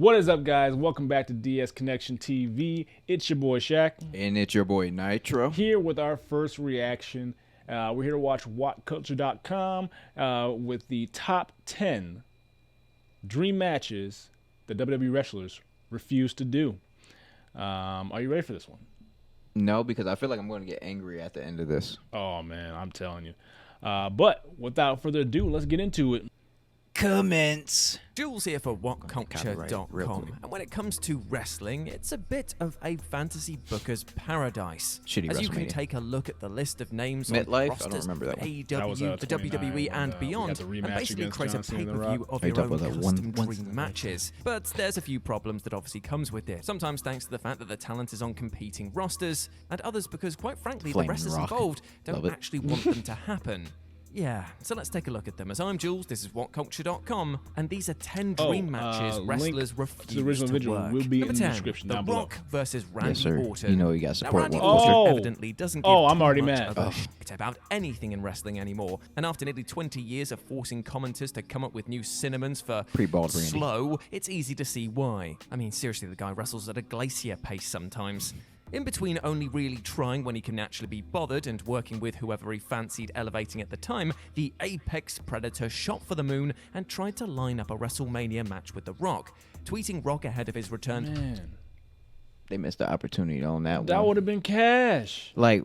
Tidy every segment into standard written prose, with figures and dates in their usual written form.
What is up, guys? Welcome back to DS Connection TV. It's your boy Shaq. And it's your boy Nitro. Here with our first reaction. We're here to watch WhatCulture.com with the top 10 dream matches that WWE wrestlers refuse to do. Are you ready for this one? No, because I feel like I'm going to get angry at the end of this. Oh, man, I'm telling you. But without further ado, let's get into it. Commence. Jules here for Real WhatCulture.com, quick. and when it comes to wrestling, it's a bit of a fantasy booker's paradise. Shitty As you can WrestleMania. take a look at the list of names MetLife? I on don't rosters remember that for one. That was, AEW, the 29 WWE, when, and we beyond, got the and rematch basically against create a John Cena and The pay-per-view Rock. of Are you your own talking about that custom one dream matches. But there's a few problems that obviously comes with it. Sometimes thanks to the fact that the talent is on competing rosters, and others because, quite frankly, Flaming the wrestlers Rock. involved Love don't it. actually want them to happen. Yeah, so let's take a look at them. As I'm Jules, this is WhatCulture.com, and these are 10 dream matches link wrestlers to the refuse original to video work. will be Number in the 10, description The down below. Rock versus Randy Yes, sir. Orton. You know you got Now, support Randy WhatCulture. Orton Oh. evidently doesn't give Oh, I'm too already much mad. of a shit about anything in wrestling anymore. And after nearly 20 years of forcing commenters to come up with new synonyms for Pre-bald Randy. slow, it's easy to see why. I mean, seriously, the guy wrestles at a glacier pace sometimes. In between only really trying when he can actually be bothered and working with whoever he fancied elevating at the time, the apex predator shot for the moon and tried to line up a WrestleMania match with The Rock, tweeting Rock ahead of his return Man, They missed the opportunity on that that one. would have been cash. Like,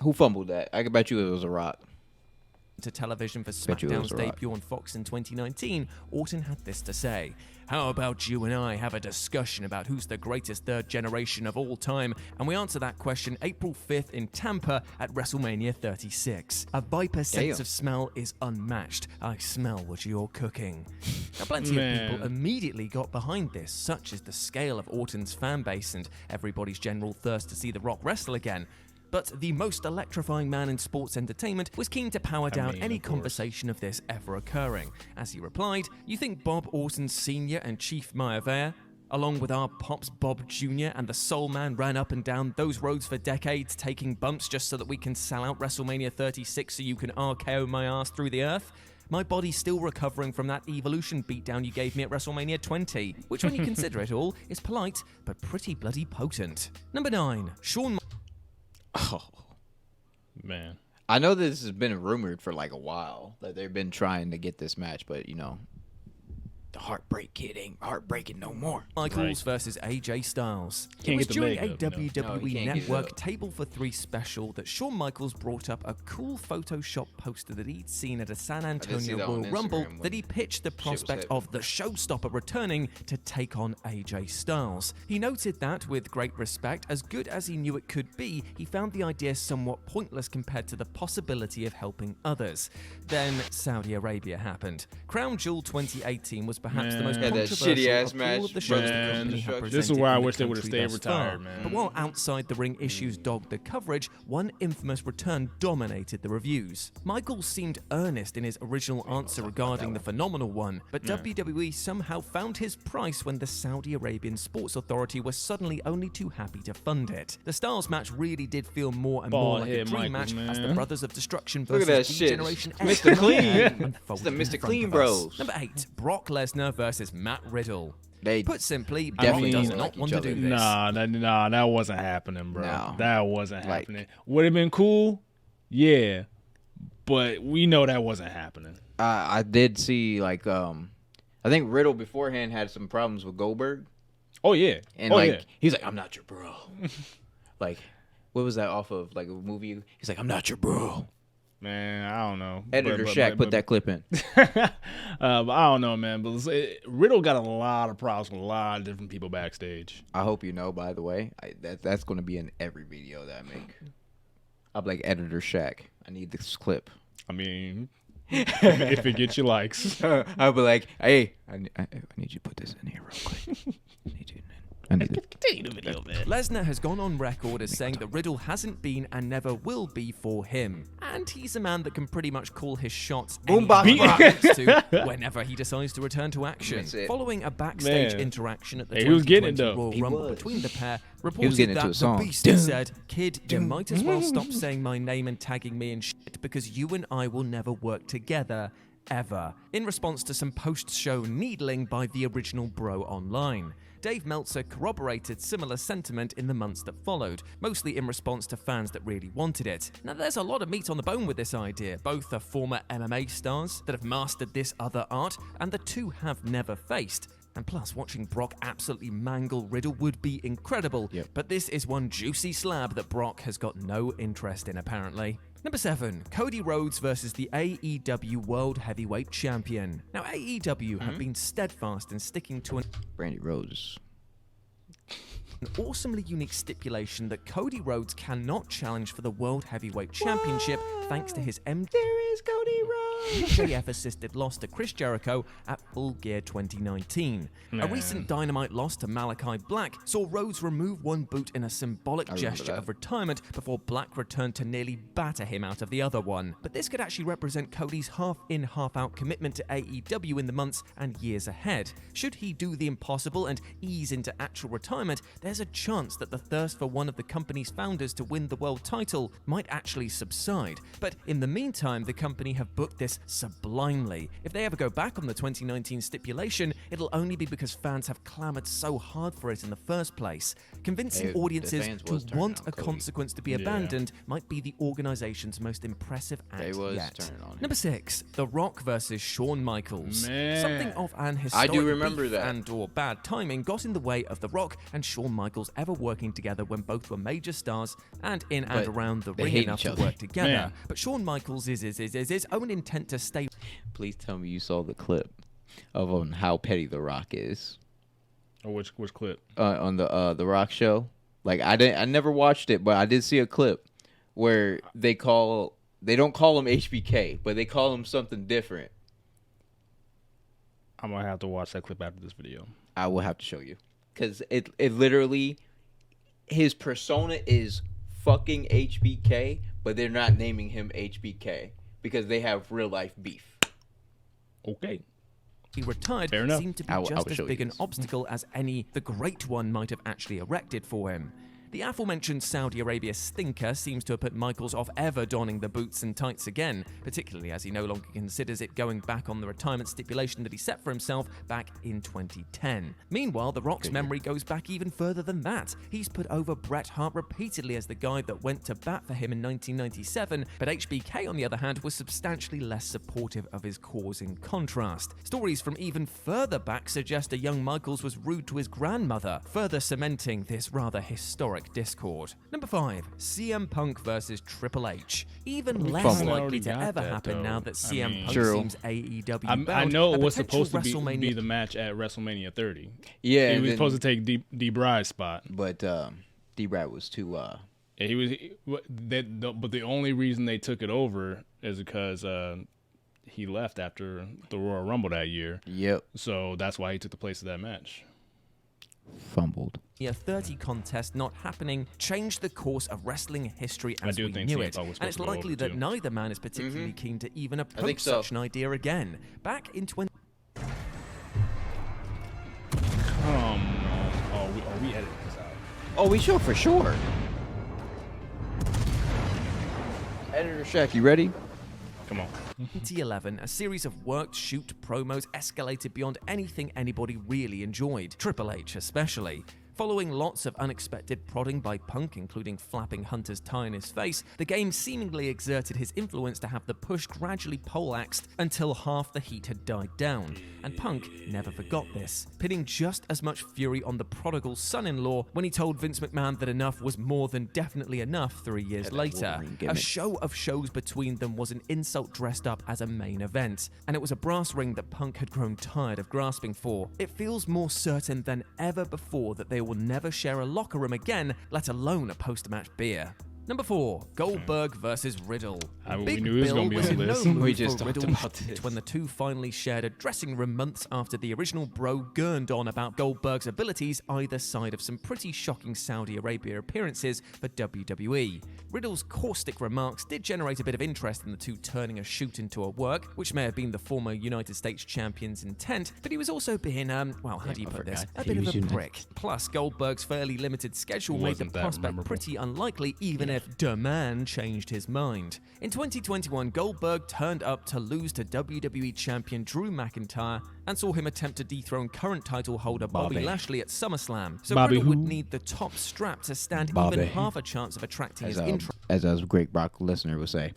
who fumbled that? I could bet you it was a Rock. to television for Bet you it was SmackDown's a Rock. debut on Fox in 2019, Orton had this to say. How about you and I have a discussion about who's the greatest third generation of all time? And we answer that question April 5th in Tampa at WrestleMania 36. A Viper sense Damn. of smell is unmatched. I smell what you're cooking. Now, plenty of Man. people immediately got behind this, such is the scale of Orton's fan base and everybody's general thirst to see The Rock wrestle again. But the most electrifying man in sports entertainment was keen to power down mean, any of course. conversation of this ever occurring. As he replied, you think Bob Orton Sr. and Chief Maivia, along with our Pops Bob Jr. and the Soul Man, ran up and down those roads for decades, taking bumps just so that we can sell out WrestleMania 36 so you can RKO my ass through the earth? My body's still recovering from that Evolution beatdown you gave me at WrestleMania 20, which when you consider it all, is polite, but pretty bloody potent. Number 9, Shawn Oh. Man. I know this has been rumored for like a while that they've been trying to get this match, but you know, the Heartbreak Kid ain't heartbreaking no more. Michaels Right. versus AJ Styles. Can't It was get the during leg a up, no. WWE No, you can't get it Network up. Table for Three special that Shawn Michaels brought up a cool Photoshop poster that he'd seen at a San see Antonio that on Royal Rumble Instagram that he pitched the was prospect happening. of the showstopper returning to take on AJ Styles. He noted that, with great respect, as good as he knew it could be, he found the idea somewhat pointless compared to the possibility of helping others. Then Saudi Arabia happened. Crown Jewel 2018 was perhaps the most Man. Yeah, that controversial shitty-ass of all match. of the shows the Man. company had This is presented why I in the wish they would've country stayed thus retired, far. man. But while outside the ring issues dogged the coverage, one infamous return dominated the reviews. Michaels seemed earnest in his original answer regarding the phenomenal one, but WWE somehow found his price when the Saudi Arabian Sports Authority was suddenly only too happy to fund it. The Styles match really did feel more and more like a Bald-head dream Michaels, match as the man. Brothers of Destruction Look versus at that D shit. Generation It's X Mr. Clean. unfolded It's the in Mr. front Clean of Bros. us. Number 8, Brock Lesnar versus Matt Riddle. They Put simply, definitely Brock does don't not like want each to do other. this. Nah, that wasn't happening, bro. No. That wasn't Like- happening. Would have been cool, yeah, but we know that wasn't happening. I did see like I think Riddle beforehand had some problems with Goldberg, Oh yeah, and oh like yeah. he's like, I'm not your bro. Like, what was that off of? Like a movie? He's like, I'm not your bro. Man, I don't know. Editor Shaq put that clip in. but I don't know, man. But Riddle got a lot of problems with a lot of different people backstage. I hope you know. By the way, that's going to be in every video that I make. I'll be like, Editor Shaq, I need this clip. I mean, if it gets you likes. I'll be like, hey, I need you to put this in here real quick. I need it. Continue the video, man. Lesnar has gone on record as saying that Riddle hasn't been and never will be for him. And he's a man that can pretty much call his shots Boombox anytime Brock. he wants to, whenever he decides to return to action. That's it. Following a backstage Man. interaction at the Hey, he was getting it, 2020 though. Royal He Rumble was. between the pair, was reported getting that into a the song. Beast said, "Kid, you might as well stop saying my name and tagging me in shit because you and I will never work together ever, in response to some post-show needling by the original Bro Online. Dave Meltzer corroborated similar sentiment in the months that followed, mostly in response to fans that really wanted it. Now, there's a lot of meat on the bone with this idea. Both are former MMA stars that have mastered this other art, and the two have never faced. And plus, watching Brock absolutely mangle Riddle would be incredible. Yep. But this is one juicy slab that Brock has got no interest in, apparently. Number 7, Cody Rhodes versus the AEW World Heavyweight Champion. Now, AEW have been steadfast in sticking to an Brandy Rhodes. awesomely unique stipulation that Cody Rhodes cannot challenge for the World Heavyweight Championship thanks to his There is Cody Rhodes. MJF-assisted loss to Chris Jericho at Full Gear 2019. A Man. recent Dynamite loss to Malachi Black saw Rhodes remove one boot in a symbolic remember gesture that. of retirement before Black returned to nearly batter him out of the other one. But this could actually represent Cody's half-in, half-out commitment to AEW in the months and years ahead. Should he do the impossible and ease into actual retirement, there's a chance that the thirst for one of the company's founders to win the world title might actually subside. But in the meantime, the company have booked this sublimely. If they ever go back on the 2019 stipulation, it'll only be because fans have clamored so hard for it in the first place. Convincing The audiences fans to was turning want on a Cody. consequence to be Yeah. abandoned might be the organization's most impressive act They was yet. turning on him. Number 6, The Rock versus Shawn Michaels. Man. Something of an historic remember beef that. and/or bad timing got in the way of The Rock and Shawn Michaels ever working together when both were major stars and in and But around the they ring hate enough each to other. work together. Man. But Shawn Michaels is his own intent to stay Please tell me you saw the clip of on how petty The Rock is Oh, which clip? on the Rock show. Like I never watched it, but I did see a clip where they don't call him HBK, but they call him something different. I'm gonna have to watch that clip after this video. I will have to show you because it literally his persona is fucking HBK, but they're not naming him HBK because they have real life beef. Okay. retired Fair enough. seemed to be I will just as show you big an this. obstacle as any the Great One might have actually erected for him. The aforementioned Saudi Arabia stinker seems to have put Michaels off ever donning the boots and tights again, particularly as he no longer considers it going back on the retirement stipulation that he set for himself back in 2010. Meanwhile, The Rock's memory goes back even further than that. He's put over Bret Hart repeatedly as the guy that went to bat for him in 1997, but HBK, on the other hand, was substantially less supportive of his cause in contrast. Stories from even further back suggest a young Michaels was rude to his grandmother, further cementing this rather historic discord. Number 5, CM Punk versus Triple H. Even We less kinda likely already to got ever that, happen though. now that I CM mean- Punk True. seems AEW I bound. know A it was potential supposed to be WrestleMania the match at WrestleMania 30. Yeah, He was then- supposed to take D Bry's spot. but D-Brad was too. Yeah, he was. But the only reason they took it over is because he left after the Royal Rumble that year. Yep, So that's why he took the place of that match. fumbled. A 30 contest not happening changed the course of wrestling history I as do we think knew CM it, Punk was and it's supposed to go likely over, that too. neither man is particularly keen to even approach think so. such an idea again. Back in 20. Come on. Oh, we edited this out. Oh, we should for sure. Editor Shaq, you ready? Come on. 2011, a series of worked shoot promos escalated beyond anything anybody really enjoyed, Triple H especially. Following lots of unexpected prodding by Punk, including flapping Hunter's tie in his face, the game seemingly exerted his influence to have the push gradually poleaxed until half the heat had died down. And Punk never forgot this, pitting just as much fury on the prodigal son-in-law when he told Vince McMahon that enough was more than definitely enough 3 years that later. Wolverine A gimmick. show of shows between them was an insult dressed up as a main event, and it was a brass ring that Punk had grown tired of grasping for. It feels more certain than ever before that they will never share a locker room again, let alone a post-match beer. Number 4, Goldberg versus Riddle. We Big knew he was Bill gonna be was on in the no list. mood We just for talked Riddle's about this. when the two finally shared a dressing room months after the original Bro gurned on about Goldberg's abilities either side of some pretty shocking Saudi Arabia appearances for WWE. Riddle's caustic remarks did generate a bit of interest in the two turning a shoot into a work, which may have been the former United States champion's intent, but he was also being, well, how do you I put this? forgot. A bit He of was a United prick. Plus, Goldberg's fairly limited schedule made the Wasn't that prospect memorable. pretty unlikely even if the man changed his mind. In 2021, Goldberg turned up to lose to WWE Champion Drew McIntyre and saw him attempt to dethrone current title holder Bobby Bobby. Lashley at SummerSlam. So Bobby Riddle would who? need the top strap to stand Bobby. even half a chance of attracting his interest. As a great Brock Lesnar would say,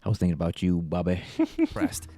I was thinking about you, Bobby.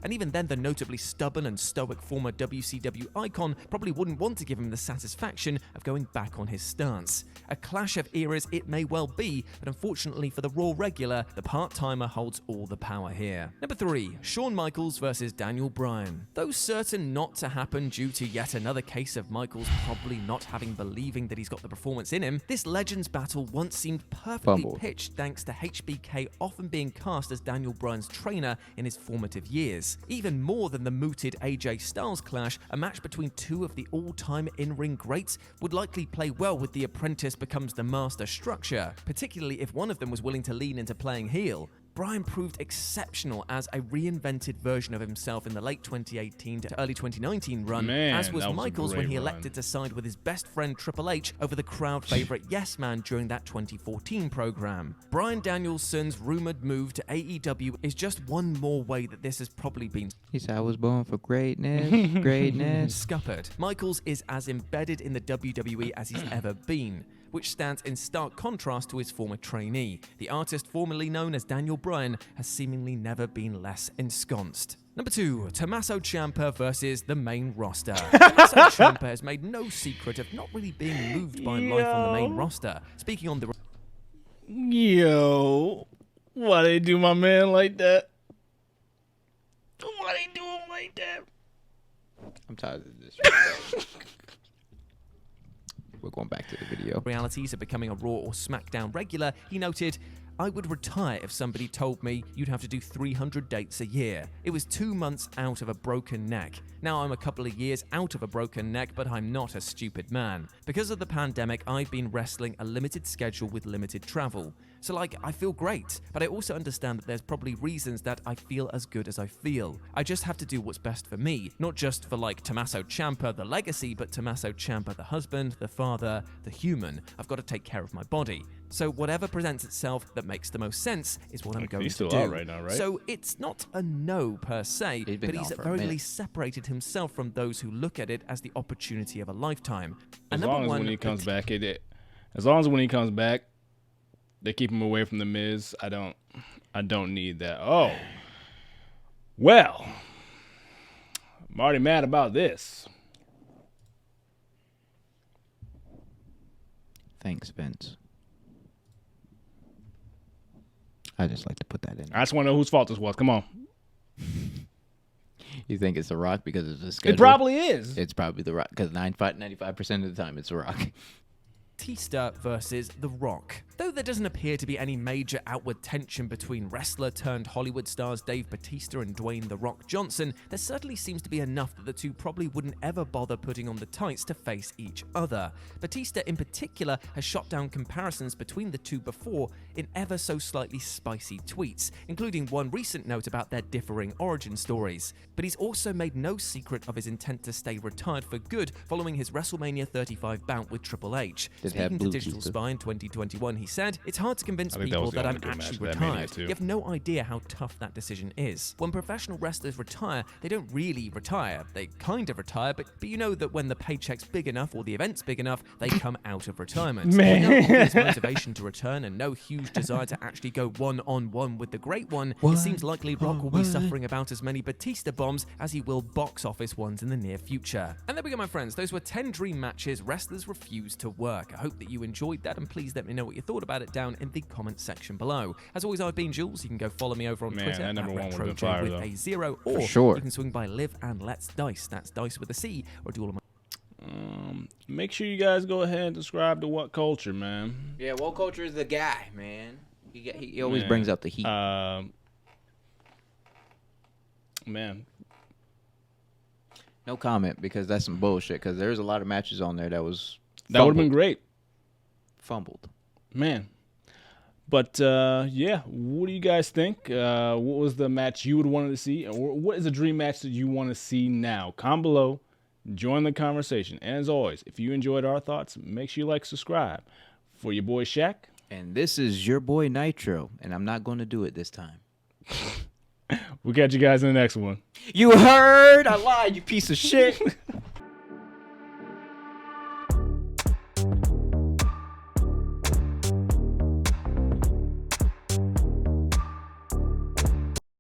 And even then, the notably stubborn and stoic former WCW icon probably wouldn't want to give him the satisfaction of going back on his stance. A clash of eras it may well be, but unfortunately for the Raw regular, the part-timer holds all the power here. Number 3, Shawn Michaels versus Daniel Bryan. Though certain not to happen due to yet another case of Michaels probably not believing that he's got the performance in him, this Legends battle once seemed perfectly Fumbled. pitched thanks to HBK often being cast as Daniel Bryan's trainer in his formative years. Even more than the mooted AJ Styles clash, a match between two of the all-time in-ring greats would likely play well with the apprentice becomes the master structure, particularly if one of them was willing to lean into playing heel. Bryan proved exceptional as a reinvented version of himself in the late 2018 to early 2019 run, Man, as was that was a Michaels when great he run. elected to side with his best friend Triple H over the crowd favorite Yes Man during that 2014 program. Bryan Danielson's rumored move to AEW is just one more way that this has probably been He said I was born for greatness, greatness. scuppered. Michaels is as embedded in the WWE as he's ever been, which stands in stark contrast to his former trainee. The artist formerly known as Daniel Bryan has seemingly never been less ensconced. Number 2, Tommaso Ciampa versus the main roster. Tommaso Ciampa has made no secret of not really being moved by life on the main roster. Speaking on the Yo, why they do my man like that? Why they do him like that? I'm tired of this. We're going back to the video. realities of becoming a Raw or SmackDown regular, he noted, I would retire if somebody told me you'd have to do 300 dates a year. It was 2 months out of a broken neck. Now I'm a couple of years out of a broken neck, but I'm not a stupid man. Because of the pandemic, I've been wrestling a limited schedule with limited travel. So I feel great, but I also understand that there's probably reasons that I feel as good as I feel. I just have to do what's best for me, not just for Tommaso Ciampa, the legacy, but Tommaso Ciampa, the husband, the father, the human. I've got to take care of my body. So whatever presents itself that makes the most sense is what I'm going he's to still do. out right now, right? So it's not a no per se, He's been but he's gone at for a very minute. least separated himself from those who look at it as the opportunity of a lifetime. As And long number as one, when he comes back, as long as when he comes back, they keep him away from the Miz. I don't need that. Oh, well, I'm already mad about this. Thanks, Vince. I just like to put that in. I just want to know whose fault this was. Come on, You think it's The Rock because it's a schedule? it probably is. It's probably The Rock because 95% of the time it's The Rock. Batista versus The Rock. Though there doesn't appear to be any major outward tension between wrestler turned Hollywood stars Dave Batista and Dwayne The Rock Johnson, there certainly seems to be enough that the two probably wouldn't ever bother putting on the tights to face each other. Batista in particular has shot down comparisons between the two before in ever so slightly spicy tweets, including one recent note about their differing origin stories. But he's also made no secret of his intent to stay retired for good following his WrestleMania 35 bout with Triple H. Did have Speaking to blue Digital cheese, Spy in 2021, he said, it's hard to convince I think that people was the that I'm only good match actually of that Mania, retired. too. You have no idea how tough that decision is. When professional wrestlers retire, they don't really retire. They kind of retire, but you know that when the paycheck's big enough or the event's big enough, they come out of retirement. Man. With no obvious motivation to return and no huge desire to actually go one-on-one with the Great One, it seems likely Rock will be suffering about as many Batista bombs as he will box office ones in the near future. And there we go, my friends. Those were 10 dream matches wrestlers refused to work. I hope that you enjoyed that, and please let me know what you thought about it down in the comment section below. As always, I've been Jules. You can go follow me over on Man, Twitter that number at one would've been RetroJ fire, with though. a 0, or sure. you can swing by Live and Let's Dice. That's Dice with a C, or do all of my Make sure you guys go ahead and subscribe to What Culture, man. Yeah, Woke Culture is the guy, man. He always Man. brings out the heat. Man, No comment because that's some bullshit. Because there's a lot of matches on there that was that would have been fumbled. great, Fumbled. man. But yeah, what do you guys think? What was the match you would want to see, or what is a dream match that you want to see now? Comment below, join the conversation, and as always, if you enjoyed our thoughts, make sure you like, subscribe. For your boy Shaq, And this is your boy Nitro, and I'm not going to do it this time. We'll catch you guys in the next one. You heard? I lied, you piece of shit.